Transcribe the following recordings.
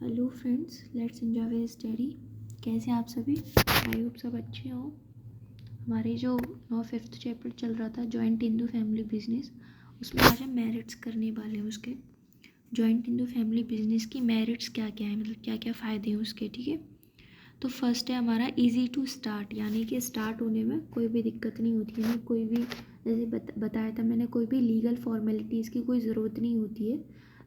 Hello friends, let's enjoy study. कैसे हैं आप सभी? आई होप सब अच्छे हों। हमारे जो 5th चैप्टर चल रहा था जॉइंट इंदू फैमिली बिजनेस, उसमें आज हम मेरिट्स करने वाले हैं उसके। जॉइंट इंदू फैमिली बिजनेस की मेरिट्स क्या क्या है, मतलब क्या क्या फ़ायदे हैं उसके। ठीक है, तो फर्स्ट है हमारा इजी टू स्टार्ट, यानी कि स्टार्ट होने में कोई भी दिक्कत नहीं होती है। कोई भी, जैसे बताया था मैंने, कोई भी लीगल फॉर्मेलिटीज़ की कोई ज़रूरत नहीं होती है।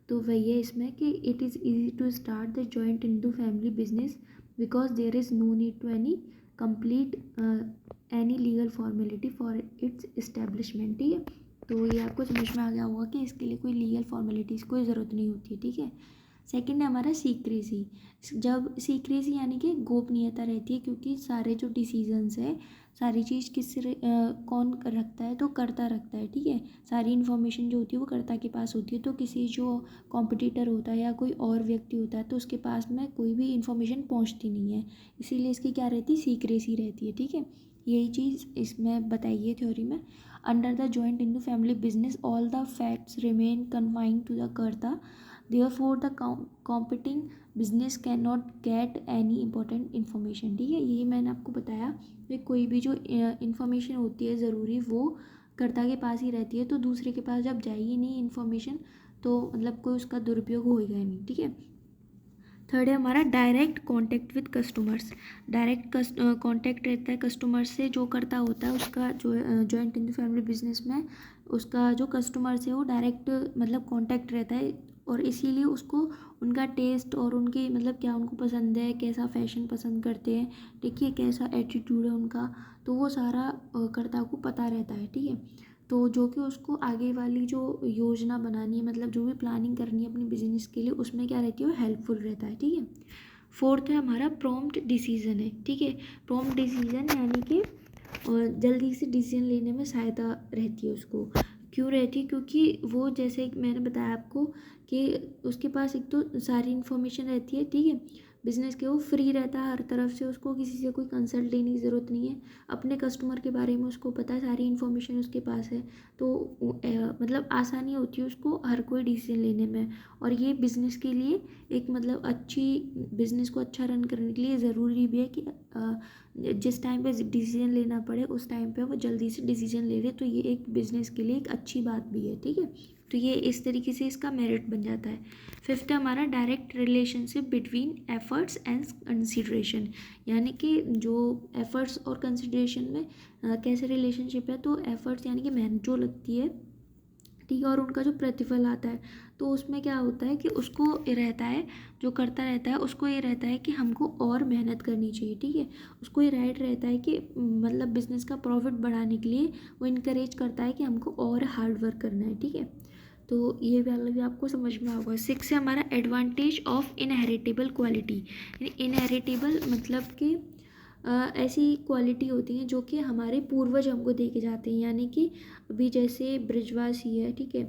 तो वही है इसमें कि it is easy to start the joint Indu family business because there is no need to any complete any legal formality for its establishment. ठीक है, तो ये आपको समझ में आ गया होगा कि इसके लिए कोई लीगल फॉर्मेलिटीज़ कोई ज़रूरत नहीं होती है। ठीक है, सेकंड है हमारा सीक्रेसी। जब सीक्रेसी यानी कि गोपनीयता रहती है, क्योंकि सारे जो डिसीजंस है, सारी चीज़ कौन रखता है, तो कर्ता रखता है। ठीक है, सारी इन्फॉर्मेशन जो होती है वो कर्ता के पास होती है। तो किसी जो कॉम्पिटिटर होता है या कोई और व्यक्ति होता है तो उसके पास में कोई भी इन्फॉर्मेशन पहुंचती नहीं है, इसीलिए इसकी क्या रहती है, सीक्रेसी रहती है। ठीक है, यही चीज़ इसमें बताई है थ्योरी में। Under the joint Indu family business all the facts remain confined to the karta, therefore the competing business cannot get any important information। ठीक है, यही मैंने आपको बताया कि कोई भी जो इन्फॉर्मेशन होती है ज़रूरी, वो कर्ता के पास ही रहती है। तो दूसरे के पास जब जाएगी नहीं इन्फॉर्मेशन, तो मतलब कोई उसका दुरुपयोग होएगा ही नहीं। ठीक है, थर्ड है हमारा direct contact with customers. Direct contact रहता है कस्टमर से, जो करता होता है उसका जो जॉइंट इंदू फैमिली बिजनेस में उसका जो कस्टमर्स है वो डायरेक्ट मतलब कांटेक्ट रहता है, और इसीलिए उसको उनका टेस्ट और उनकी मतलब क्या उनको पसंद है, कैसा फैशन पसंद करते हैं, देखिए कैसा एटीट्यूड है उनका, तो वो सारा कर्ता को पता रहता है। ठीक है, तो जो कि उसको आगे वाली जो योजना बनानी है, मतलब जो भी प्लानिंग करनी है अपने बिजनेस के लिए, उसमें क्या रहती है, वो हेल्पफुल रहता है। ठीक है, फोर्थ है हमारा प्रॉम्प्ट डिसीजन है। ठीक है, प्रॉम्प्ट डिसीजन यानी कि जल्दी से डिसीजन लेने में सहायता रहती है उसको। क्यों रहती है? क्योंकि वो, जैसे मैंने बताया आपको कि उसके पास एक तो सारी इन्फॉर्मेशन रहती है। ठीक है, बिजनेस के वो फ्री रहता है हर तरफ से, उसको किसी से कोई कंसल्ट लेने की ज़रूरत नहीं है। अपने कस्टमर के बारे में उसको पता है, सारी इन्फॉर्मेशन उसके पास है, तो मतलब आसानी होती है उसको हर कोई डिसीजन लेने में। और ये बिज़नेस के लिए एक मतलब अच्छी, बिज़नेस को अच्छा रन करने के लिए ज़रूरी भी है कि जिस टाइम पे डिसीजन लेना पड़े उस टाइम पे वो जल्दी से डिसीजन ले ले, तो ये एक बिज़नेस के लिए एक अच्छी बात भी है। ठीक है, तो ये इस तरीके से इसका मेरिट बन जाता है। फिफ्थ है हमारा direct relationship between efforts and consideration, यानी कि जो एफर्ट्स और कंसिडरेशन में कैसे रिलेशनशिप है, तो एफर्ट्स यानी कि मेहनत जो लगती है, ठीक है, और उनका जो प्रतिफल आता है, तो उसमें क्या होता है कि उसको ये रहता है, जो करता रहता है उसको ये रहता है कि हमको और मेहनत करनी चाहिए। ठीक है, उसको ये राइट रहता है कि मतलब बिज़नेस का प्रॉफिट बढ़ाने के लिए वो इनकरेज करता है कि हमको और हार्ड वर्क करना है। ठीक है, तो ये वाला भी आपको समझ में होगा। सिक्स है हमारा advantage of inheritable quality. Inheritable मतलब कि ऐसी क्वालिटी होती हैं जो कि हमारे पूर्वज हमको दे के जाते हैं, यानी कि अभी जैसे ब्रजवासी है। ठीक है,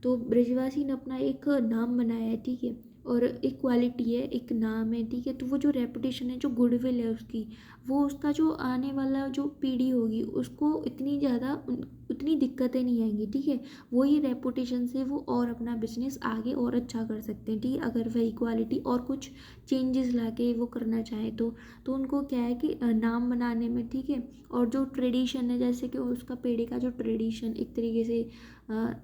तो ब्रजवासी ने अपना एक नाम बनाया है। ठीक है, और एक क्वालिटी है, एक नाम है। ठीक है, तो वो जो रेपुटेशन है, जो गुडविल है उसकी, वो उसका जो आने वाला जो पीढ़ी होगी उसको इतनी ज़्यादा उतनी दिक्कतें नहीं आएंगी। ठीक है, वही रेपुटेशन से वो और अपना बिजनेस आगे और अच्छा कर सकते हैं। ठीक है, अगर वही क्वालिटी और कुछ चेंजेस लाके वो करना चाहे तो उनको क्या है कि नाम बनाने में, ठीक है, और जो ट्रेडिशन है, जैसे कि उसका पेड़े का जो ट्रेडिशन एक तरीके से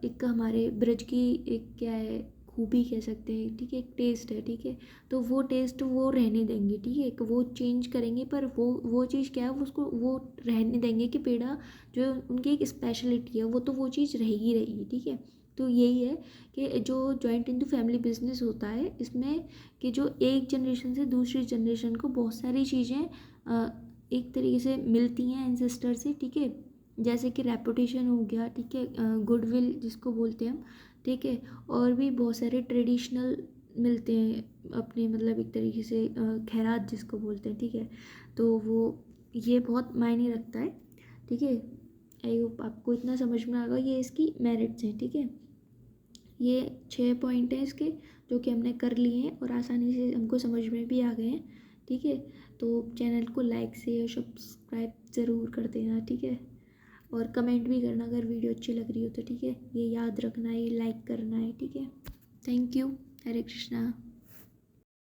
एक हमारे ब्रज की एक क्या है, खूबी कह सकते हैं। ठीक है, एक टेस्ट है। ठीक है, तो वो टेस्ट वो रहने देंगे। ठीक है, वो चेंज करेंगे पर वो चीज़ क्या है, वो उसको वो रहने देंगे कि पेड़ा जो उनकी एक स्पेशलिटी है, वो तो वो चीज़ रहेगी रहेगी। ठीक है, तो यही है कि जो जॉइंट इंटू फैमिली बिजनेस होता है, इसमें कि जो एक जनरेशन से दूसरी जनरेशन को बहुत सारी चीज़ें एक तरीके से मिलती हैं एंसेस्टर से। ठीक है, जैसे कि रेपुटेशन हो गया। ठीक है, गुडविल जिसको बोलते हैं हम। ठीक है, और भी बहुत सारे ट्रेडिशनल मिलते हैं अपने, मतलब एक तरीके से खैरात जिसको बोलते हैं। ठीक है, तो वो ये बहुत मायने रखता है। ठीक है, आई होप आपको इतना समझ में आ गया, ये इसकी मेरिट्स हैं। ठीक है, ये 6 पॉइंट हैं इसके, जो कि हमने कर लिए हैं और आसानी से हमको समझ में भी आ गए हैं। ठीक है, तो चैनल को लाइक शेयर सब्सक्राइब ज़रूर कर देना। ठीक है, और कमेंट भी करना अगर वीडियो अच्छी लग रही हो तो। ठीक है, ये याद रखना है, ये लाइक करना है। ठीक है, थैंक यू। हरे कृष्णा।